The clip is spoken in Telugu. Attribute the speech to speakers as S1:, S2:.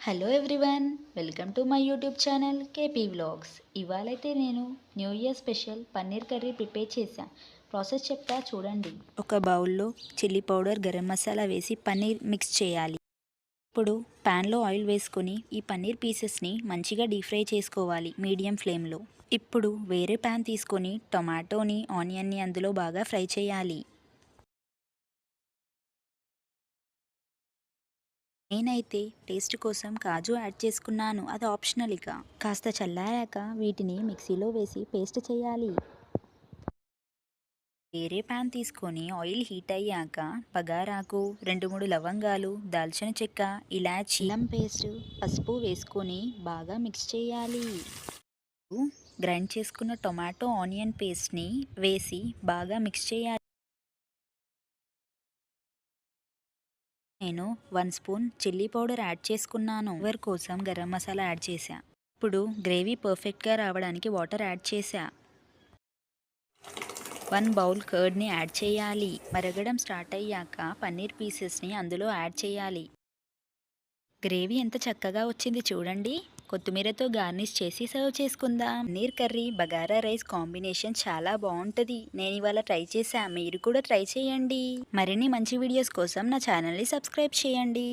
S1: Hello everyone, welcome to my YouTube channel KP vlogs. ఇవాళైతే నేను new year special paneer curry prepare చేశాను. ప్రాసెస్ చెప్తా చూడండి.
S2: ఒక బౌల్లో చిల్లీ పౌడర్, గరం మసాలా వేసి పన్నీర్ మిక్స్ చేయాలి. ఇప్పుడు ప్యాన్లో ఆయిల్ వేసుకొని ఈ పన్నీర్ పీసెస్ని మంచిగా డీప్ ఫ్రై చేసుకోవాలి మీడియం ఫ్లేమ్లో. ఇప్పుడు వేరే ప్యాన్ తీసుకొని టొమాటోని, ఆనియన్ని అందులో బాగా ఫ్రై చేయాలి. నేనైతే టేస్ట్ కోసం కాజు యాడ్ చేసుకున్నాను, అది ఆప్షనల్. ఇక కాస్త చల్లారాక వీటిని మిక్సీలో వేసి పేస్ట్ చేయాలి. వేరే ప్యాన్ తీసుకొని ఆయిల్ హీట్ అయ్యాక బగారాకు, 2-3 లవంగాలు, దాల్చిన చెక్క, ఇలాచి, అల్లం పేస్ట్, పసుపు వేసుకొని బాగా మిక్స్ చేయాలి. గ్రైండ్ చేసుకున్న టొమాటో ఆనియన్ పేస్ట్ని వేసి బాగా మిక్స్ చేయాలి. నేను 1 స్పూన్ చిల్లీ పౌడర్ యాడ్ చేసుకున్నాను. ఫ్లేవర్ కోసం గరం మసాలా యాడ్ చేశా. ఇప్పుడు గ్రేవీ పర్ఫెక్ట్గా రావడానికి వాటర్ యాడ్ చేశా. 1 బౌల్ కర్డ్ని యాడ్ చేయాలి. మరగడం స్టార్ట్ అయ్యాక పన్నీర్ పీసెస్ని అందులో యాడ్ చేయాలి. గ్రేవీ ఎంత చక్కగా వచ్చింది చూడండి. కొత్తిమీరతో గార్నిష్ చేసి సర్వ్ చేసుకుందాం. Paneer curry, bagara rice combination చాలా బాగుంటుంది. నేను ఇవాళ ట్రై చేశా, మీరు కూడా ట్రై చేయండి. మరిన్ని మంచి వీడియోస్ కోసం నా ఛానల్ని సబ్స్క్రైబ్ చేయండి.